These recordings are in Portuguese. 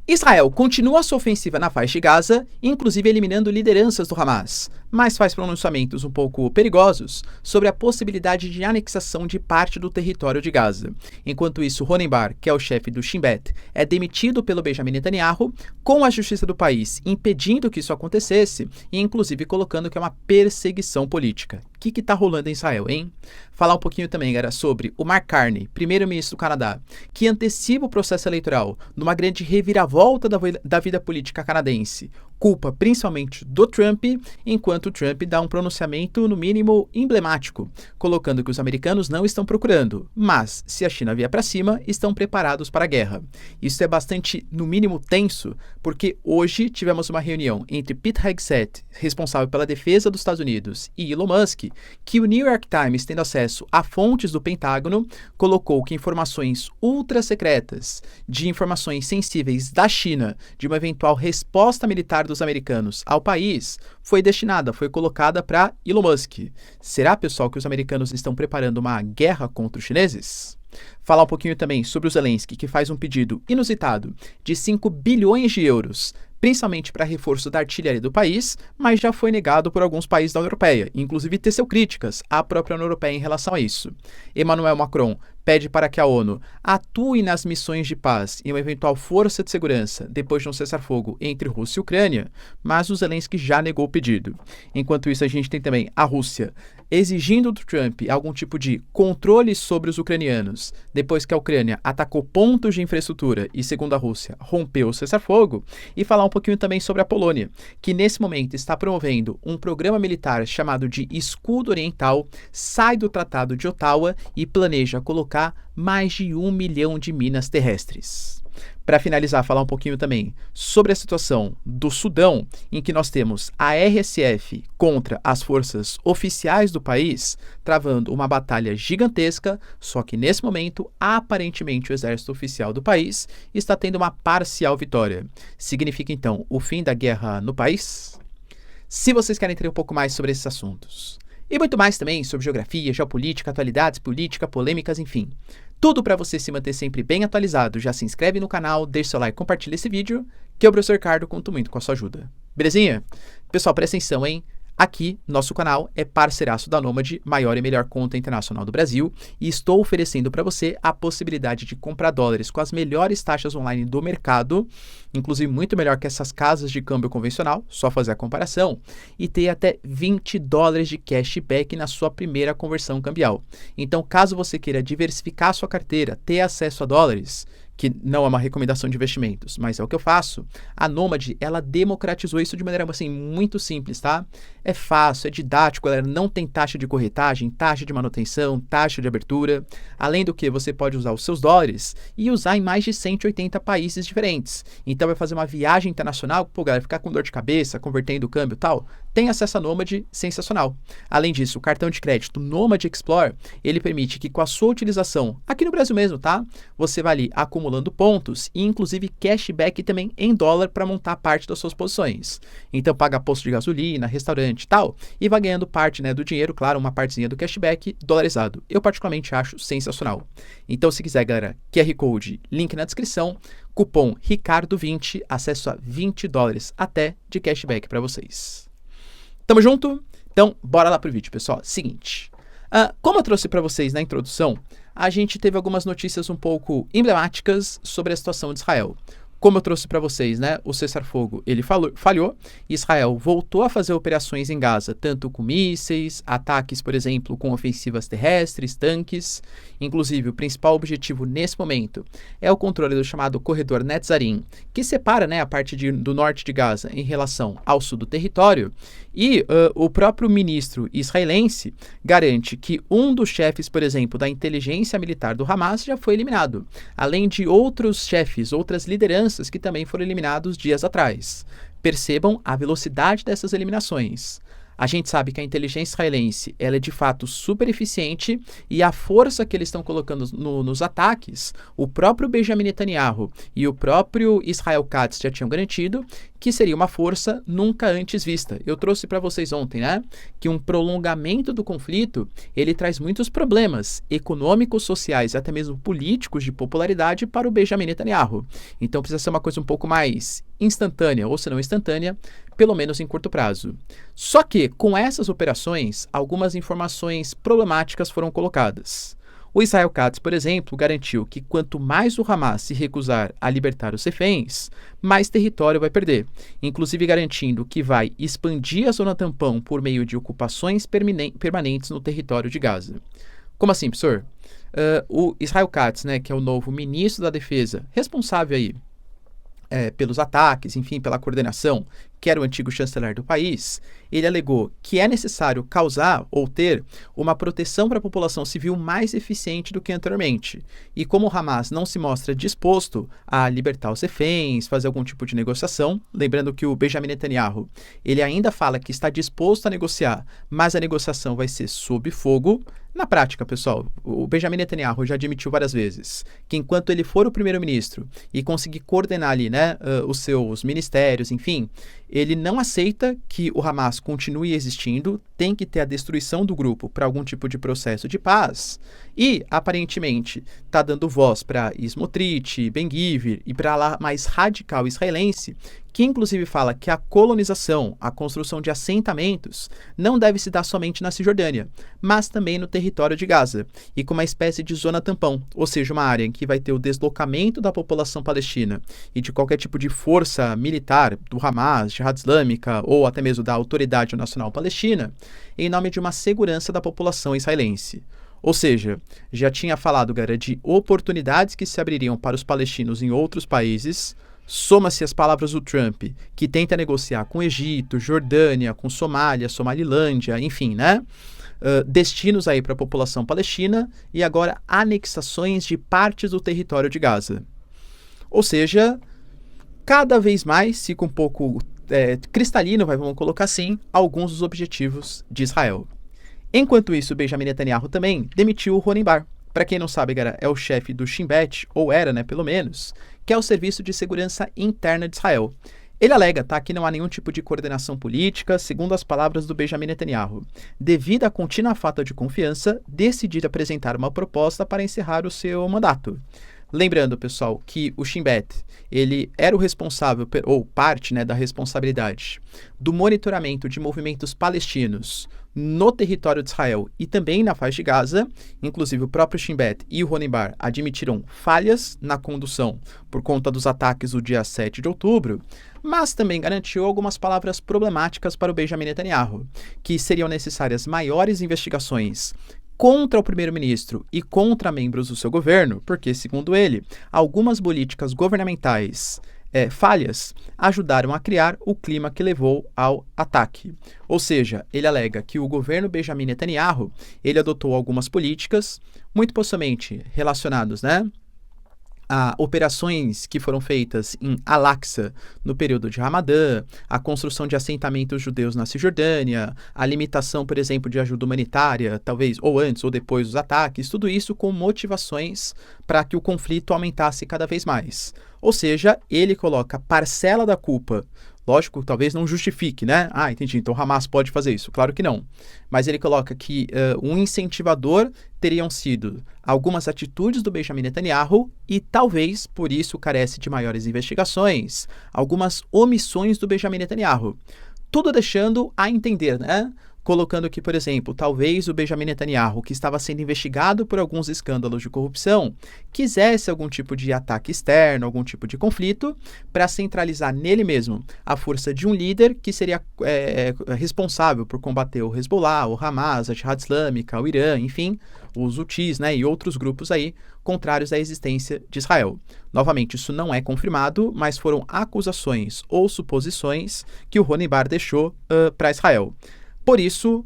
Israel continua sua ofensiva na faixa de Gaza, inclusive eliminando lideranças do Hamas, mas faz pronunciamentos um pouco perigosos sobre a possibilidade de anexação de parte do território de Gaza. Enquanto isso, Ronen Bar, que é o chefe do Shin Bet, é demitido pelo Benjamin Netanyahu, com a justiça do país impedindo que isso acontecesse e inclusive colocando que é uma perseguição política. O que está rolando em Israel, hein? Falar um pouquinho também, galera, sobre o Mark Carney, primeiro-ministro do Canadá, que antecipa o processo eleitoral numa grande reviravolta da vida política canadense, culpa principalmente do Trump, enquanto o Trump dá um pronunciamento, no mínimo, emblemático, colocando que os americanos não estão procurando, mas, se a China vier para cima, estão preparados para a guerra. Isso é bastante, no mínimo, tenso, porque hoje tivemos uma reunião entre Pete Hegseth, responsável pela defesa dos Estados Unidos, e Elon Musk, que o New York Times, tendo acesso a fontes do Pentágono, colocou que informações ultra secretas de informações sensíveis da China de uma eventual resposta militar dos americanos ao país foi colocada para Elon Musk. Será, pessoal, que os americanos estão preparando uma guerra contra os chineses? Falar um pouquinho também sobre o Zelensky, que faz um pedido inusitado de 5 bilhões de euros, principalmente para reforço da artilharia do país, mas já foi negado por alguns países da União Europeia, inclusive teceu críticas à própria União Europeia em relação a isso. Emmanuel Macron pede para que a ONU atue nas missões de paz e uma eventual força de segurança depois de um cessar-fogo entre Rússia e Ucrânia, mas o Zelensky já negou o pedido. Enquanto isso, a gente tem também a Rússia exigindo do Trump algum tipo de controle sobre os ucranianos, depois que a Ucrânia atacou pontos de infraestrutura e, segundo a Rússia, rompeu o cessar-fogo, e falar um pouquinho também sobre a Polônia, que nesse momento está promovendo um programa militar chamado de Escudo Oriental, sai do Tratado de Ottawa e planeja colocar mais de 1 milhão de minas terrestres. Para finalizar, falar um pouquinho também sobre a situação do Sudão, em que nós temos a RSF contra as forças oficiais do país, travando uma batalha gigantesca, só que nesse momento, aparentemente, o exército oficial do país está tendo uma parcial vitória. Significa, então, o fim da guerra no país? Se vocês querem entender um pouco mais sobre esses assuntos, e muito mais também sobre geografia, geopolítica, atualidades, política, polêmicas, enfim. Tudo para você se manter sempre bem atualizado. Já se inscreve no canal, deixa seu like, compartilha esse vídeo, que eu, professor Ricardo, conto muito com a sua ajuda. Belezinha? Pessoal, presta atenção, hein? Aqui, nosso canal é parceiraço da Nômade, maior e melhor conta internacional do Brasil, e estou oferecendo para você a possibilidade de comprar dólares com as melhores taxas online do mercado, inclusive muito melhor que essas casas de câmbio convencional, só fazer a comparação, e ter até 20 dólares de cashback na sua primeira conversão cambial. Então, caso você queira diversificar a sua carteira, ter acesso a dólares, que não é uma recomendação de investimentos, mas é o que eu faço, a Nômade, ela democratizou isso de maneira, assim, muito simples, tá? É fácil, é didático, galera, não tem taxa de corretagem, taxa de manutenção, taxa de abertura. Além do que, você pode usar os seus dólares e usar em mais de 180 países diferentes. Então, vai fazer uma viagem internacional, pô, galera, ficar com dor de cabeça, convertendo o câmbio e tal, tem acesso a Nômade, sensacional. Além disso, o cartão de crédito Nômade Explore, ele permite que com a sua utilização, aqui no Brasil mesmo, tá? Você vai ali acumulando pontos e inclusive cashback também em dólar para montar parte das suas posições. Então paga posto de gasolina, restaurante e tal, e vai ganhando parte, né, do dinheiro, claro, uma partezinha do cashback dolarizado. Eu particularmente acho sensacional. Então se quiser, galera, QR Code, link na descrição, cupom Ricardo20, acesso a 20 dólares até de cashback para vocês. Tamo junto? Então, bora lá pro vídeo, pessoal. Seguinte, como eu trouxe para vocês na introdução, a gente teve algumas notícias um pouco emblemáticas sobre a situação de Israel. Como eu trouxe para vocês, né, o cessar-fogo ele falhou, Israel voltou a fazer operações em Gaza, tanto com mísseis, ataques, por exemplo, com ofensivas terrestres, tanques. Inclusive, o principal objetivo nesse momento é o controle do chamado corredor Netzarim, que separa, né, a parte do norte de Gaza em relação ao sul do território. E o próprio ministro israelense garante que um dos chefes, por exemplo, da inteligência militar do Hamas já foi eliminado, além de outros chefes, outras lideranças que também foram eliminados dias atrás. Percebam a velocidade dessas eliminações. A gente sabe que a inteligência israelense ela é de fato super eficiente e a força que eles estão colocando nos ataques, o próprio Benjamin Netanyahu e o próprio Israel Katz já tinham garantido que seria uma força nunca antes vista. Eu trouxe para vocês ontem, né, que um prolongamento do conflito, ele traz muitos problemas econômicos, sociais e até mesmo políticos de popularidade para o Benjamin Netanyahu. Então precisa ser uma coisa um pouco mais instantânea, ou se não instantânea, pelo menos em curto prazo. Só que, com essas operações, algumas informações problemáticas foram colocadas. O Israel Katz, por exemplo, garantiu que quanto mais o Hamas se recusar a libertar os reféns, mais território vai perder, inclusive garantindo que vai expandir a zona tampão por meio de ocupações permanentes no território de Gaza. Como assim, professor? O Israel Katz, né, que é o novo ministro da Defesa, responsável aí pelos ataques, enfim, pela coordenação, que era o antigo chanceler do país, ele alegou que é necessário causar ou ter uma proteção para a população civil mais eficiente do que anteriormente. E como o Hamas não se mostra disposto a libertar os reféns, fazer algum tipo de negociação, lembrando que o Benjamin Netanyahu, ele ainda fala que está disposto a negociar, mas a negociação vai ser sob fogo. Na prática, pessoal, o Benjamin Netanyahu já admitiu várias vezes que enquanto ele for o primeiro-ministro e conseguir coordenar ali, né, os seus ministérios, enfim, ele não aceita que o Hamas continue existindo, tem que ter a destruição do grupo para algum tipo de processo de paz e, aparentemente, está dando voz para Smotrich, Ben-Gvir e para a ala mais radical israelense, que inclusive fala que a colonização, a construção de assentamentos, não deve se dar somente na Cisjordânia, mas também no território de Gaza, e com uma espécie de zona tampão, ou seja, uma área em que vai ter o deslocamento da população palestina e de qualquer tipo de força militar do Hamas, Jihad Islâmica ou até mesmo da Autoridade Nacional Palestina, em nome de uma segurança da população israelense. Ou seja, já tinha falado, galera, de oportunidades que se abririam para os palestinos em outros países. Soma-se as palavras do Trump, que tenta negociar com Egito, Jordânia, com Somália, Somalilândia, enfim, né? Destinos aí para a população palestina e agora anexações de partes do território de Gaza. Ou seja, cada vez mais fica um pouco cristalino, vamos colocar assim, alguns dos objetivos de Israel. Enquanto isso, Benjamin Netanyahu também demitiu o Roni Bar. Para quem não sabe, galera, é o chefe do Shin Bet, ou era, né, pelo menos, que é o Serviço de Segurança Interna de Israel. Ele alega, tá, que não há nenhum tipo de coordenação política, segundo as palavras do Benjamin Netanyahu. Devido à contínua falta de confiança, decidiram apresentar uma proposta para encerrar o seu mandato. Lembrando, pessoal, que o Shin Bet, ele era o responsável, ou parte, né, da responsabilidade do monitoramento de movimentos palestinos no território de Israel e também na faixa de Gaza. Inclusive, o próprio Shin Bet e o Roni Bar admitiram falhas na condução por conta dos ataques do dia 7 de outubro, mas também garantiu algumas palavras problemáticas para o Benjamin Netanyahu, que seriam necessárias maiores investigações contra o primeiro-ministro e contra membros do seu governo, porque, segundo ele, algumas políticas governamentais falhas ajudaram a criar o clima que levou ao ataque. Ou seja, ele alega que o governo Benjamin Netanyahu, ele adotou algumas políticas, muito possivelmente relacionadas, né, a operações que foram feitas em Al-Aqsa no período de Ramadã, a construção de assentamentos judeus na Cisjordânia, a limitação, por exemplo, de ajuda humanitária, talvez ou antes ou depois dos ataques, tudo isso com motivações para que o conflito aumentasse cada vez mais. Ou seja, ele coloca parcela da culpa. Lógico, talvez não justifique, né? Ah, entendi, então Hamas pode fazer isso. Claro que não. Mas ele coloca que um incentivador teriam sido algumas atitudes do Benjamin Netanyahu e talvez, por isso, carece de maiores investigações, algumas omissões do Benjamin Netanyahu. Tudo deixando a entender, né? Colocando que, por exemplo, talvez o Benjamin Netanyahu, que estava sendo investigado por alguns escândalos de corrupção, quisesse algum tipo de ataque externo, algum tipo de conflito, para centralizar nele mesmo a força de um líder que seria responsável por combater o Hezbollah, o Hamas, a Jihad Islâmica, o Irã, enfim, os Houthis, né, e outros grupos aí contrários à existência de Israel. Novamente, isso não é confirmado, mas foram acusações ou suposições que o Roni Bar deixou para Israel. Por isso,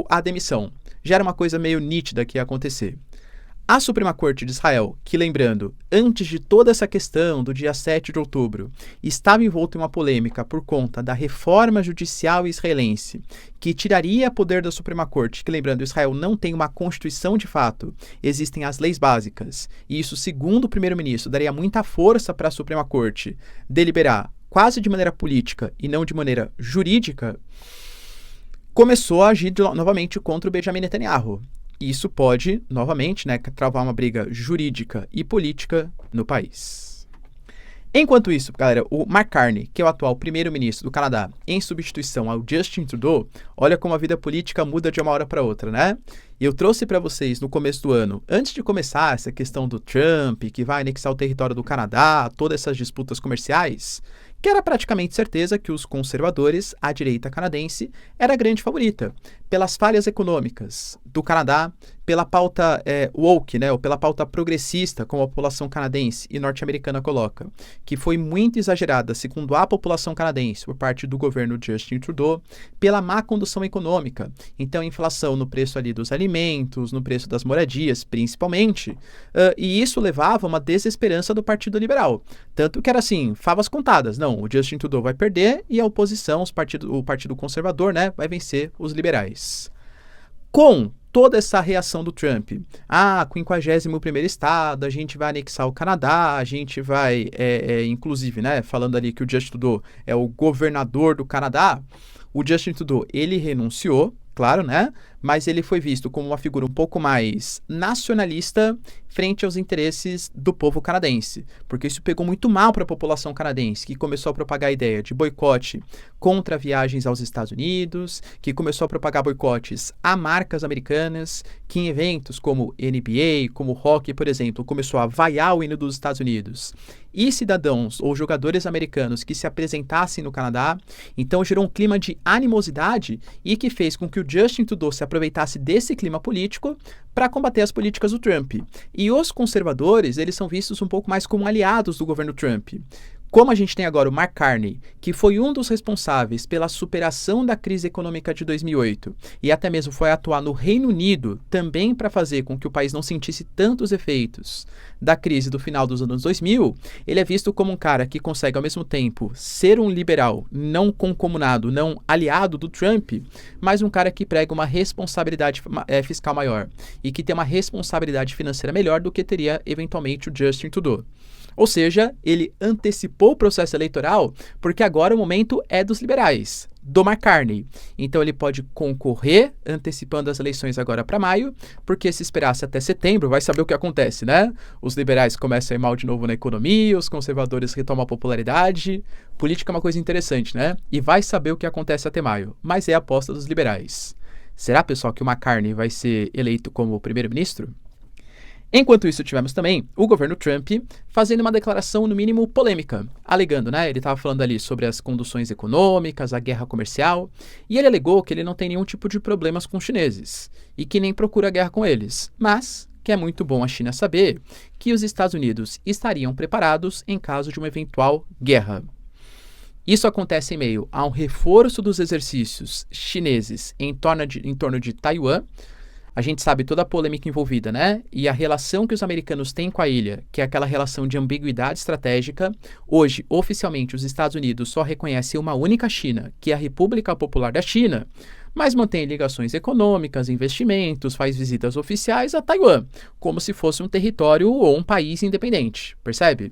a demissão já era uma coisa meio nítida que ia acontecer. A Suprema Corte de Israel, que lembrando, antes de toda essa questão do dia 7 de outubro, estava envolta em uma polêmica por conta da reforma judicial israelense, que tiraria poder da Suprema Corte, que lembrando, Israel não tem uma constituição de fato, existem as leis básicas, e isso, segundo o primeiro-ministro, daria muita força para a Suprema Corte deliberar quase de maneira política e não de maneira jurídica, começou a agir novamente contra o Benjamin Netanyahu. Isso pode, novamente, travar uma briga jurídica e política no país. Enquanto isso, galera, o Mark Carney, que é o atual primeiro-ministro do Canadá, em substituição ao Justin Trudeau, olha como a vida política muda de uma hora para outra, né? E eu trouxe para vocês no começo do ano, antes de começar essa questão do Trump, que vai anexar o território do Canadá, todas essas disputas comerciais, que era praticamente certeza que os conservadores, a direita canadense, era a grande favorita, pelas falhas econômicas do Canadá, pela pauta woke, ou pela pauta progressista, como a população canadense e norte-americana coloca, que foi muito exagerada, segundo a população canadense, por parte do governo Justin Trudeau, pela má condução econômica. Então, inflação no preço ali dos alimentos, no preço das moradias, principalmente, e isso levava a uma desesperança do Partido Liberal. Tanto que era assim, favas contadas. Não, o Justin Trudeau vai perder e a oposição, o Partido Conservador, vai vencer os liberais. Com toda essa reação do Trump, 51º estado, a gente vai anexar o Canadá, a gente vai, inclusive, falando ali que o Justin Trudeau é o governador do Canadá, o Justin Trudeau, ele renunciou, claro, mas ele foi visto como uma figura um pouco mais nacionalista frente aos interesses do povo canadense, porque isso pegou muito mal para a população canadense, que começou a propagar a ideia de boicote contra viagens aos Estados Unidos, que começou a propagar boicotes a marcas americanas, que em eventos como NBA, como hockey, por exemplo, começou a vaiar o hino dos Estados Unidos, e cidadãos ou jogadores americanos que se apresentassem no Canadá. Então gerou um clima de animosidade e que fez com que o Justin Trudeau se aproveitasse desse clima político para combater as políticas do Trump. E os conservadores, eles são vistos um pouco mais como aliados do governo Trump. Como a gente tem agora o Mark Carney, que foi um dos responsáveis pela superação da crise econômica de 2008 e até mesmo foi atuar no Reino Unido também para fazer com que o país não sentisse tantos efeitos da crise do final dos anos 2000, ele é visto como um cara que consegue ao mesmo tempo ser um liberal não concomunado, não aliado do Trump, mas um cara que prega uma responsabilidade fiscal maior e que tem uma responsabilidade financeira melhor do que teria eventualmente o Justin Trudeau. Ou seja, ele antecipou o processo eleitoral porque agora o momento é dos liberais, do Mark Carney. Então ele pode concorrer antecipando as eleições agora para maio, porque se esperasse até setembro, vai saber o que acontece, Os liberais começam a ir mal de novo na economia, os conservadores retomam a popularidade. Política é uma coisa interessante, E vai saber o que acontece até maio, mas é a aposta dos liberais. Será, pessoal, que o Mark Carney vai ser eleito como primeiro-ministro? Enquanto isso, tivemos também o governo Trump fazendo uma declaração, no mínimo, polêmica, alegando, ele estava falando ali sobre as conduções econômicas, a guerra comercial, e ele alegou que ele não tem nenhum tipo de problemas com os chineses e que nem procura guerra com eles, mas que é muito bom a China saber que os Estados Unidos estariam preparados em caso de uma eventual guerra. Isso acontece em meio a um reforço dos exercícios chineses em torno de Taiwan. A gente sabe toda a polêmica envolvida, E a relação que os americanos têm com a ilha, que é aquela relação de ambiguidade estratégica. Hoje, oficialmente, os Estados Unidos só reconhecem uma única China, que é a República Popular da China, mas mantém ligações econômicas, investimentos, faz visitas oficiais a Taiwan, como se fosse um território ou um país independente, percebe?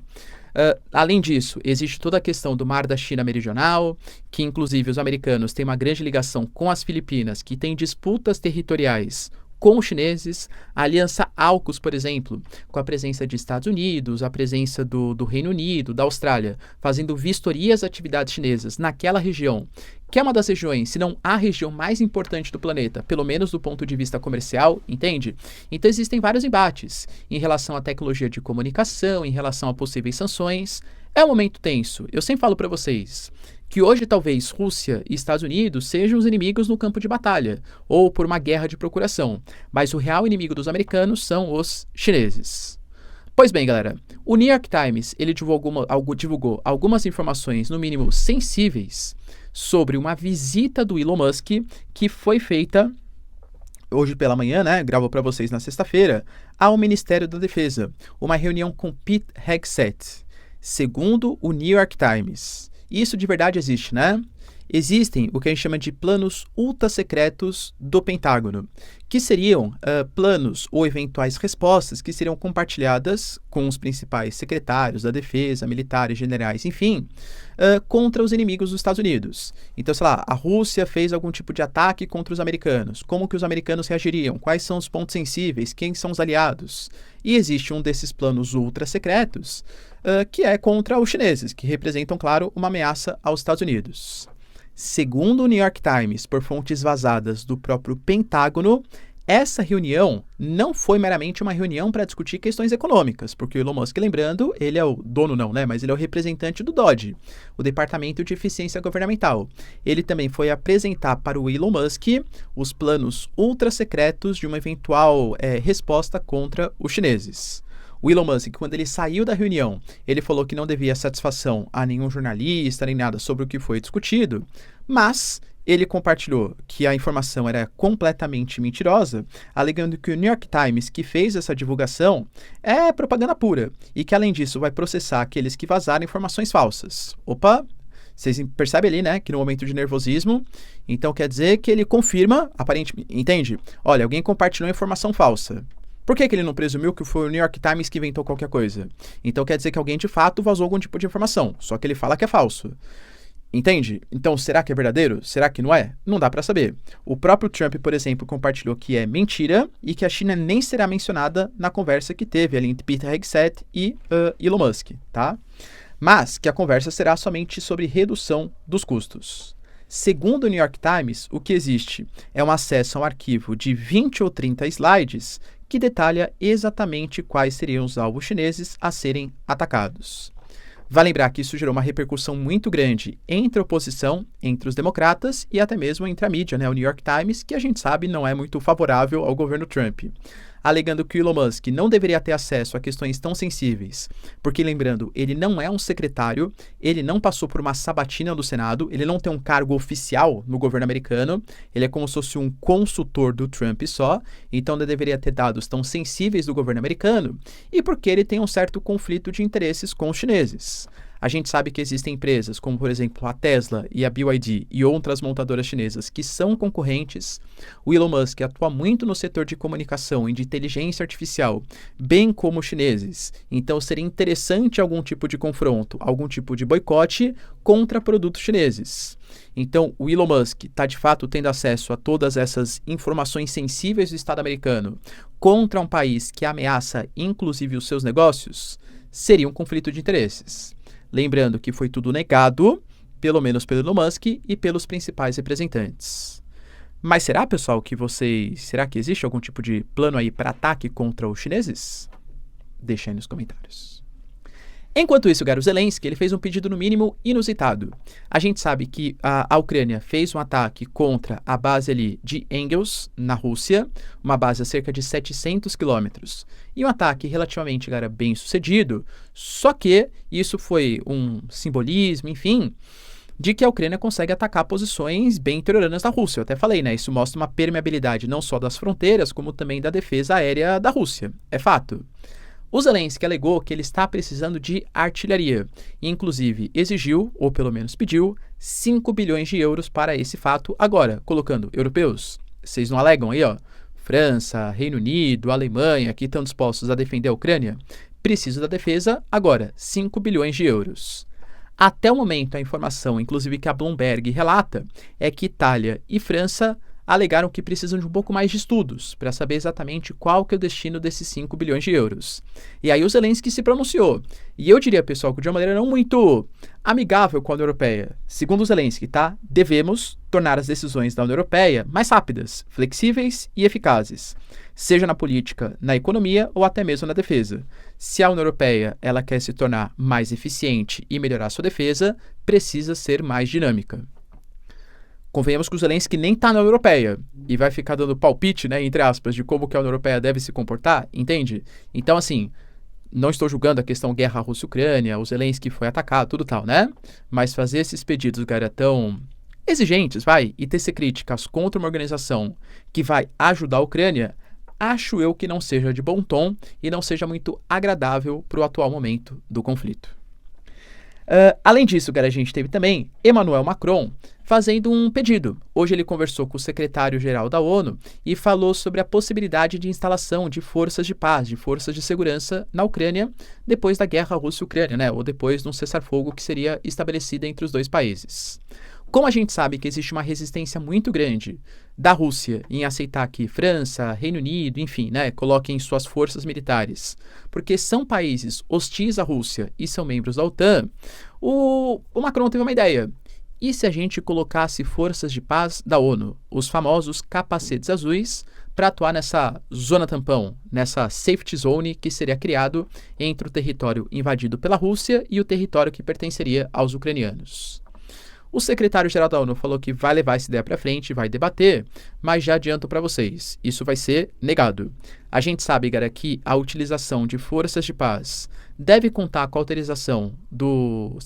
Além disso, existe toda a questão do Mar da China Meridional, que inclusive os americanos têm uma grande ligação com as Filipinas, que têm disputas territoriais com os chineses, a aliança AUKUS, por exemplo, com a presença de Estados Unidos, a presença do Reino Unido, da Austrália, fazendo vistorias às atividades chinesas naquela região, que é uma das regiões, se não a região mais importante do planeta, pelo menos do ponto de vista comercial, entende? Então existem vários embates em relação à tecnologia de comunicação, em relação a possíveis sanções. É um momento tenso. Eu sempre falo para vocês que hoje talvez Rússia e Estados Unidos sejam os inimigos no campo de batalha, ou por uma guerra de procuração, mas o real inimigo dos americanos são os chineses. Pois bem, galera, o New York Times ele divulgou algumas informações, no mínimo sensíveis, sobre uma visita do Elon Musk que foi feita hoje pela manhã, né, gravo para vocês na sexta-feira, ao Ministério da Defesa, uma reunião com Pete Hegseth, segundo o New York Times. Isso de verdade existe, né? Existem o que a gente chama de planos ultra secretos do Pentágono, que seriam planos ou eventuais respostas que seriam compartilhadas com os principais secretários da defesa, militares, generais, enfim, contra os inimigos dos Estados Unidos. Então, sei lá, a Rússia fez algum tipo de ataque contra os americanos. Como que os americanos reagiriam? Quais são os pontos sensíveis? Quem são os aliados? E existe um desses planos ultra secretos que é contra os chineses, que representam, claro, uma ameaça aos Estados Unidos. Segundo o New York Times, por fontes vazadas do próprio Pentágono, essa reunião não foi meramente uma reunião para discutir questões econômicas, porque o Elon Musk, lembrando, ele é o dono não, né, mas ele é o representante do DOGE, o Departamento de Eficiência Governamental. Ele também foi apresentar para o Elon Musk os planos ultra secretos de uma eventual resposta contra os chineses. O Elon Musk, quando ele saiu da reunião, ele falou que não devia satisfação a nenhum jornalista, nem nada sobre o que foi discutido, mas ele compartilhou que a informação era completamente mentirosa, alegando que o New York Times, que fez essa divulgação, é propaganda pura e que, além disso, vai processar aqueles que vazaram informações falsas. Opa! Vocês percebem ali, né, que no momento de nervosismo, então quer dizer que ele confirma, aparentemente, entende? Olha, alguém compartilhou informação falsa. Por que ele não presumiu que foi o New York Times que inventou qualquer coisa? Então quer dizer que alguém de fato vazou algum tipo de informação, só que ele fala que é falso. Entende? Então será que é verdadeiro? Será que não é? Não dá para saber. O próprio Trump, por exemplo, compartilhou que é mentira e que a China nem será mencionada na conversa que teve ali entre Peter Hegseth e Elon Musk, tá? Mas que a conversa será somente sobre redução dos custos. Segundo o New York Times, o que existe é um acesso a um arquivo de 20 ou 30 slides que detalha exatamente quais seriam os alvos chineses a serem atacados. Vale lembrar que isso gerou uma repercussão muito grande entre a oposição, entre os democratas e até mesmo entre a mídia, né? O New York Times, que a gente sabe não é muito favorável ao governo Trump, alegando que o Elon Musk não deveria ter acesso a questões tão sensíveis, porque, lembrando, ele não é um secretário, ele não passou por uma sabatina do Senado, ele não tem um cargo oficial no governo americano, ele é como se fosse um consultor do Trump só, então não deveria ter dados tão sensíveis do governo americano, e porque ele tem um certo conflito de interesses com os chineses. A gente sabe que existem empresas como, por exemplo, a Tesla e a BYD e outras montadoras chinesas que são concorrentes. O Elon Musk atua muito no setor de comunicação e de inteligência artificial, bem como os chineses. Então seria interessante algum tipo de confronto, algum tipo de boicote contra produtos chineses. Então o Elon Musk está de fato tendo acesso a todas essas informações sensíveis do Estado americano contra um país que ameaça inclusive os seus negócios? Seria um conflito de interesses. Lembrando que foi tudo negado, pelo menos pelo Elon Musk e pelos principais representantes. Mas será, pessoal, será que existe algum tipo de plano aí para ataque contra os chineses? Deixa aí nos comentários. Enquanto isso, o Zelensky, ele fez um pedido no mínimo inusitado. A gente sabe que a Ucrânia fez um ataque contra a base ali de Engels, na Rússia, uma base a cerca de 700 quilômetros. E um ataque relativamente, bem sucedido, só que isso foi um simbolismo, enfim, de que a Ucrânia consegue atacar posições bem interiorâneas da Rússia. Eu até falei, né? Isso mostra uma permeabilidade não só das fronteiras, como também da defesa aérea da Rússia. É fato. O Zelensky alegou que ele está precisando de artilharia e, inclusive, exigiu, ou pelo menos pediu, 5 bilhões de euros para esse fato. Agora, colocando europeus, vocês não alegam aí, ó? França, Reino Unido, Alemanha, que estão dispostos a defender a Ucrânia? Precisa da defesa, agora, 5 bilhões de euros. Até o momento, a informação, inclusive que a Bloomberg relata, é que Itália e França alegaram que precisam de um pouco mais de estudos para saber exatamente qual que é o destino desses 5 bilhões de euros. E aí o Zelensky se pronunciou. E eu diria, pessoal, que de uma maneira não muito amigável com a União Europeia. Segundo o Zelensky, tá? Devemos tornar as decisões da União Europeia mais rápidas, flexíveis e eficazes, seja na política, na economia ou até mesmo na defesa. Se a União Europeia ela quer se tornar mais eficiente e melhorar sua defesa, precisa ser mais dinâmica. Convenhamos que o Zelensky nem está na União Europeia e vai ficar dando palpite, né, entre aspas, de como que a União Europeia deve se comportar, entende? Então, assim, não estou julgando a questão guerra Rússia-Ucrânia, o Zelensky foi atacado, tudo tal, né? Mas fazer esses pedidos, tão exigentes, e tecer críticas contra uma organização que vai ajudar a Ucrânia, acho eu que não seja de bom tom e não seja muito agradável para o atual momento do conflito. Além disso, a gente teve também Emmanuel Macron fazendo um pedido. Hoje ele conversou com o secretário-geral da ONU e falou sobre a possibilidade de instalação de forças de paz, de forças de segurança na Ucrânia depois da guerra Rússia-Ucrânia, ou depois de um cessar-fogo que seria estabelecido entre os dois países. Como a gente sabe que existe uma resistência muito grande da Rússia em aceitar que França, Reino Unido, enfim, coloquem suas forças militares, porque são países hostis à Rússia e são membros da OTAN, o Macron teve uma ideia. E se a gente colocasse forças de paz da ONU, os famosos capacetes azuis, para atuar nessa zona tampão, nessa safety zone que seria criado entre o território invadido pela Rússia e o território que pertenceria aos ucranianos? O secretário-geral da ONU falou que vai levar essa ideia para frente, vai debater, mas já adianto para vocês, isso vai ser negado. A gente sabe, que a utilização de forças de paz deve contar com a autorização do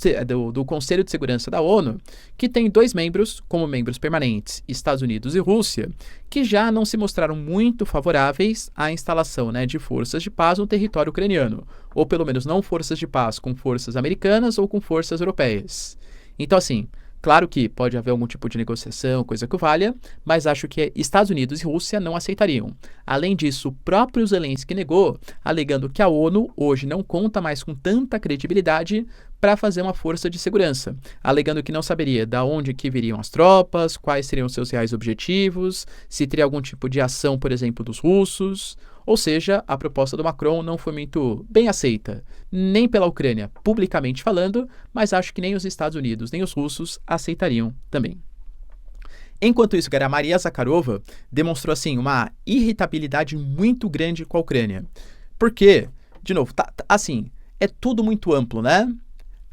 Conselho de Segurança da ONU, que tem 2 membros como membros permanentes, Estados Unidos e Rússia, que já não se mostraram muito favoráveis à instalação de forças de paz no território ucraniano, ou pelo menos não forças de paz com forças americanas ou com forças europeias. Então, assim, claro que pode haver algum tipo de negociação, coisa que o valha, mas acho que Estados Unidos e Rússia não aceitariam. Além disso, o próprio Zelensky negou, alegando que a ONU hoje não conta mais com tanta credibilidade para fazer uma força de segurança, alegando que não saberia de onde que viriam as tropas, quais seriam seus reais objetivos, se teria algum tipo de ação, por exemplo, dos russos. Ou seja, a proposta do Macron não foi muito bem aceita, nem pela Ucrânia, publicamente falando, mas acho que nem os Estados Unidos, nem os russos aceitariam também. Enquanto isso, a Maria Zakharova demonstrou, uma irritabilidade muito grande com a Ucrânia. Porque, de novo, é tudo muito amplo,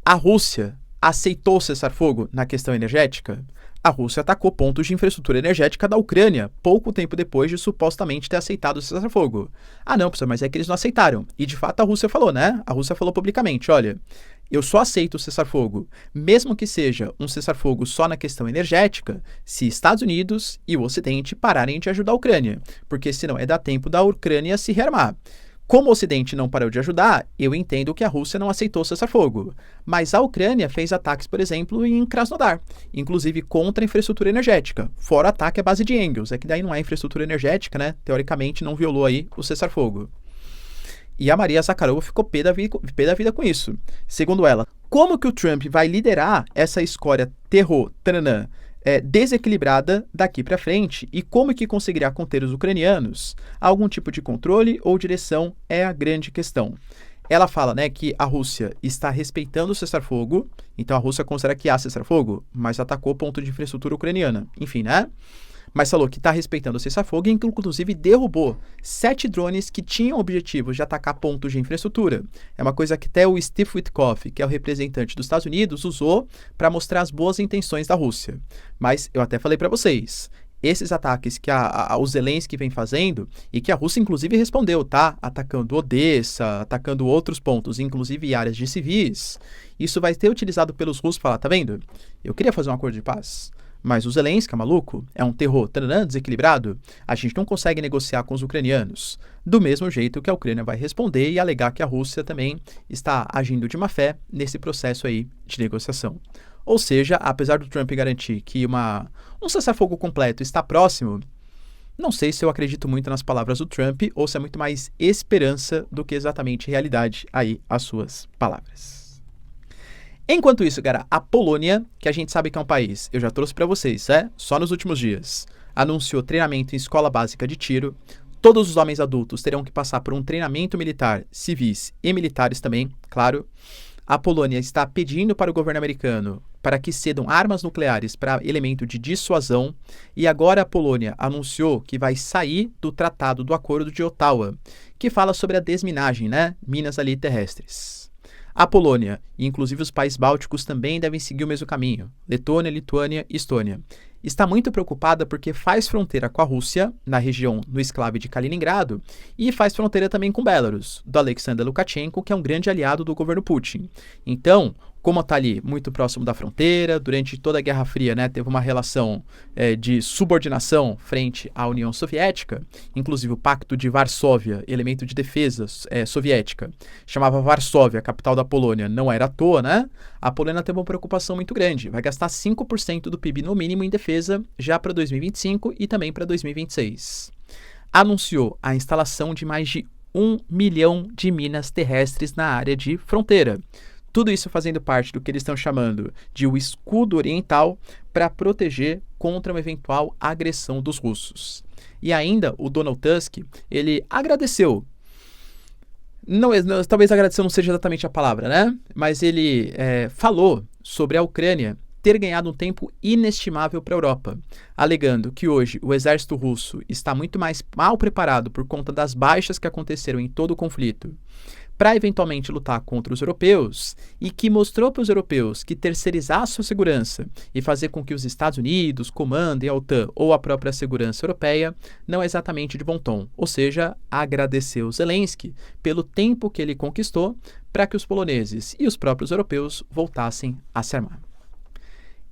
A Rússia aceitou o cessar-fogo na questão energética? A Rússia atacou pontos de infraestrutura energética da Ucrânia pouco tempo depois de supostamente ter aceitado o cessar-fogo. Ah, não, professor, mas é que eles não aceitaram. E de fato a Rússia falou, A Rússia falou publicamente, olha, eu só aceito o cessar-fogo, mesmo que seja um cessar-fogo só na questão energética, se Estados Unidos e o Ocidente pararem de ajudar a Ucrânia, porque senão dar tempo da Ucrânia se rearmar. Como o Ocidente não parou de ajudar, eu entendo que a Rússia não aceitou o cessar-fogo. Mas a Ucrânia fez ataques, por exemplo, em Krasnodar, inclusive contra a infraestrutura energética, fora ataque à base de Engels, é que daí não é infraestrutura energética, Teoricamente não violou aí o cessar-fogo. E a Maria Zakharova ficou pé da vida com isso. Segundo ela, como que o Trump vai liderar essa escória desequilibrada daqui para frente e como que conseguirá conter os ucranianos? Algum tipo de controle ou direção é a grande questão. Ela fala, que a Rússia está respeitando o cessar-fogo, então a Rússia considera que há cessar-fogo, mas atacou ponto de infraestrutura ucraniana. Enfim, Mas falou que está respeitando o cessar-fogo e inclusive derrubou 7 drones que tinham objetivos de atacar pontos de infraestrutura. É uma coisa que até o Steve Witkoff, que é o representante dos Estados Unidos, usou para mostrar as boas intenções da Rússia. Mas eu até falei para vocês, esses ataques que o Zelensky vem fazendo e que a Rússia inclusive respondeu, atacando Odessa, atacando outros pontos, inclusive áreas de civis, isso vai ser utilizado pelos russos para falar, tá vendo? Eu queria fazer um acordo de paz. Mas o Zelensky é maluco? É um terror desequilibrado? A gente não consegue negociar com os ucranianos. Do mesmo jeito que a Ucrânia vai responder e alegar que a Rússia também está agindo de má fé nesse processo aí de negociação. Ou seja, apesar do Trump garantir que um cessar-fogo completo está próximo, não sei se eu acredito muito nas palavras do Trump ou se é muito mais esperança do que exatamente realidade aí as suas palavras. Enquanto isso, a Polônia, que a gente sabe que é um país, eu já trouxe para vocês, só nos últimos dias, anunciou treinamento em escola básica de tiro. Todos os homens adultos terão que passar por um treinamento militar, civis e militares também, claro. A Polônia está pedindo para o governo americano para que cedam armas nucleares para elemento de dissuasão. E agora a Polônia anunciou que vai sair do Tratado do Acordo de Ottawa, que fala sobre a desminagem, minas ali terrestres. A Polônia, e inclusive os países bálticos, também devem seguir o mesmo caminho. Letônia, Lituânia e Estônia. Está muito preocupada porque faz fronteira com a Rússia, na região no exclave de Kaliningrado, e faz fronteira também com Belarus, do Alexander Lukashenko, que é um grande aliado do governo Putin. Então, como está ali muito próximo da fronteira, durante toda a Guerra Fria, né, teve uma relação de subordinação frente à União Soviética, inclusive o Pacto de Varsóvia, elemento de defesa soviética, chamava Varsóvia, a capital da Polônia, não era à toa, né? A Polônia teve uma preocupação muito grande, vai gastar 5% do PIB no mínimo em defesa já para 2025 e também para 2026. Anunciou a instalação de mais de 1 milhão de minas terrestres na área de fronteira. Tudo isso fazendo parte do que eles estão chamando de o escudo oriental para proteger contra uma eventual agressão dos russos. E ainda o Donald Tusk, ele agradeceu. Talvez agradecer não seja exatamente a palavra, né? Mas ele falou sobre a Ucrânia ter ganhado um tempo inestimável para a Europa, alegando que hoje o exército russo está muito mais mal preparado por conta das baixas que aconteceram em todo o conflito, para eventualmente lutar contra os europeus, e que mostrou para os europeus que terceirizar a sua segurança e fazer com que os Estados Unidos comandem a OTAN ou a própria segurança europeia não é exatamente de bom tom, ou seja, agradeceu Zelensky pelo tempo que ele conquistou para que os poloneses e os próprios europeus voltassem a se armar.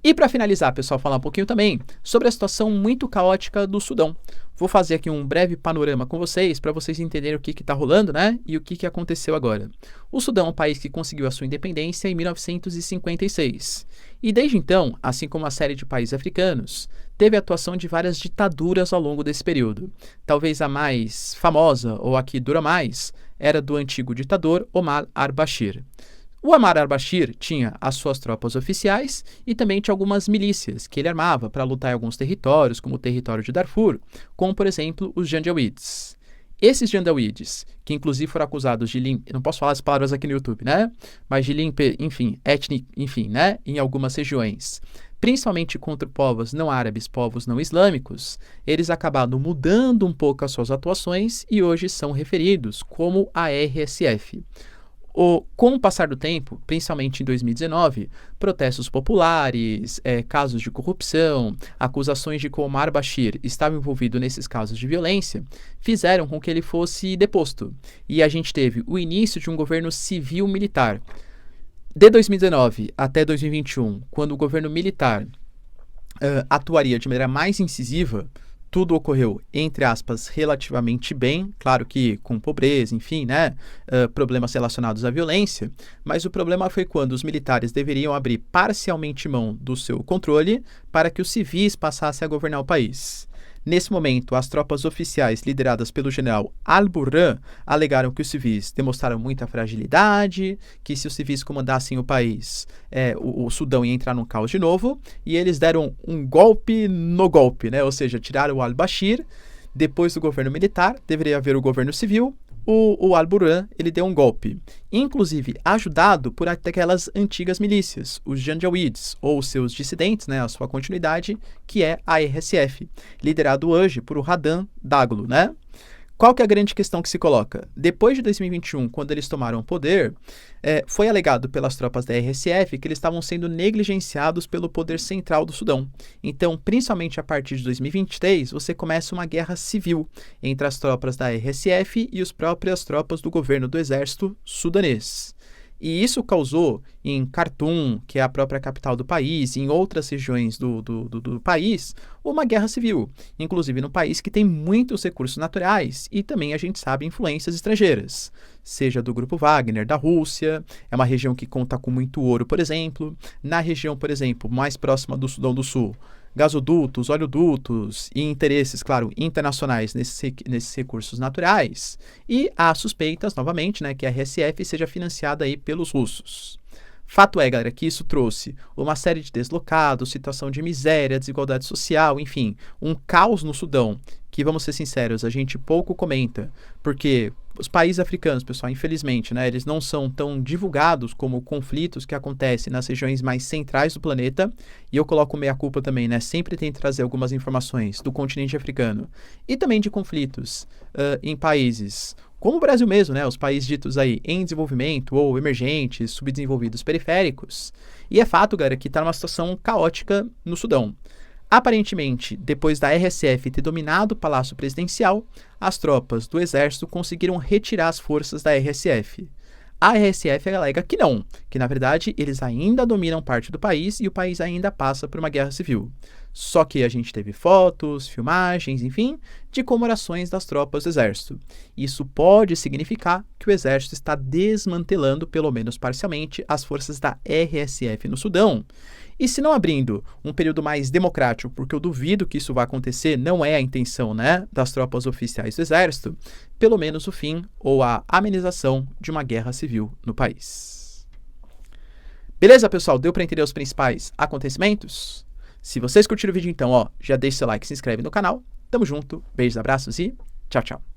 E para finalizar, pessoal, falar um pouquinho também sobre a situação muito caótica do Sudão. Vou fazer aqui um breve panorama com vocês para vocês entenderem o que está rolando, né? E o que aconteceu agora. O Sudão é um país que conseguiu a sua independência em 1956. E desde então, assim como uma série de países africanos, teve a atuação de várias ditaduras ao longo desse período. Talvez a mais famosa, ou a que dura mais, era do antigo ditador Omar al-Bashir. O Omar al-Bashir tinha as suas tropas oficiais e também tinha algumas milícias que ele armava para lutar em alguns territórios, como o território de Darfur, como, por exemplo, os Janjaweeds. Esses Janjaweeds, que inclusive foram acusados de não posso falar as palavras aqui no YouTube, né? Mas de né? Em algumas regiões, principalmente contra povos não árabes, povos não islâmicos, eles acabaram mudando um pouco as suas atuações e hoje são referidos como a RSF. Com o passar do tempo, principalmente em 2019, protestos populares, casos de corrupção, acusações de que Omar al-Bashir estava envolvido nesses casos de violência, fizeram com que ele fosse deposto. E a gente teve o início de um governo civil-militar. De 2019 até 2021, quando o governo militar atuaria de maneira mais incisiva, tudo ocorreu, entre aspas, relativamente bem, claro que com pobreza, enfim, né, problemas relacionados à violência, mas o problema foi quando os militares deveriam abrir parcialmente mão do seu controle para que os civis passassem a governar o país. Nesse momento, as tropas oficiais lideradas pelo general Al-Burhan alegaram que os civis demonstraram muita fragilidade, que se os civis comandassem o país, o Sudão ia entrar num caos de novo, e eles deram um golpe no golpe, né? Ou seja, tiraram o Al-Bashir, depois do governo militar, deveria haver o governo civil. O Al-Burhan, ele deu um golpe, inclusive ajudado por aquelas antigas milícias, os Janjaweeds, ou seus dissidentes, né, a sua continuidade, que é a RSF, liderado hoje por o Hamdan Dagalo, né? Qual que é a grande questão que se coloca? Depois de 2021, quando eles tomaram o poder, foi alegado pelas tropas da RSF que eles estavam sendo negligenciados pelo poder central do Sudão. Então, principalmente a partir de 2023, você começa uma guerra civil entre as tropas da RSF e as próprias tropas do governo do exército sudanês. E isso causou em Khartoum, que é a própria capital do país, e em outras regiões do país, uma guerra civil, inclusive no país que tem muitos recursos naturais e também, a gente sabe, influências estrangeiras, seja do grupo Wagner, da Rússia, é uma região que conta com muito ouro, por exemplo, na região, por exemplo, mais próxima do Sudão do Sul, gasodutos, oleodutos e interesses, claro, internacionais nesses recursos naturais. E há suspeitas, novamente, né, que a RSF seja financiada aí pelos russos. Fato é, galera, que isso trouxe uma série de deslocados, situação de miséria, desigualdade social, enfim, um caos no Sudão, que, vamos ser sinceros, a gente pouco comenta, porque os países africanos, pessoal, infelizmente, né, eles não são tão divulgados como conflitos que acontecem nas regiões mais centrais do planeta, e eu coloco meia-culpa também, né, sempre tento trazer algumas informações do continente africano, e também de conflitos em países como o Brasil mesmo, né, os países ditos aí em desenvolvimento ou emergentes, subdesenvolvidos periféricos, e é fato, galera, que está numa situação caótica no Sudão. Aparentemente, depois da RSF ter dominado o Palácio Presidencial, as tropas do exército conseguiram retirar as forças da RSF. A RSF alega que não, que na verdade eles ainda dominam parte do país e o país ainda passa por uma guerra civil. Só que a gente teve fotos, filmagens, enfim, de comemorações das tropas do exército. Isso pode significar que o exército está desmantelando, pelo menos parcialmente, as forças da RSF no Sudão. E se não abrindo um período mais democrático, porque eu duvido que isso vai acontecer, não é a intenção, né, das tropas oficiais do exército, pelo menos o fim ou a amenização de uma guerra civil no país. Beleza, pessoal? Deu para entender os principais acontecimentos? Se vocês curtiram o vídeo, então, já deixa seu like, se inscreve no canal. Tamo junto, beijos, abraços e tchau, tchau.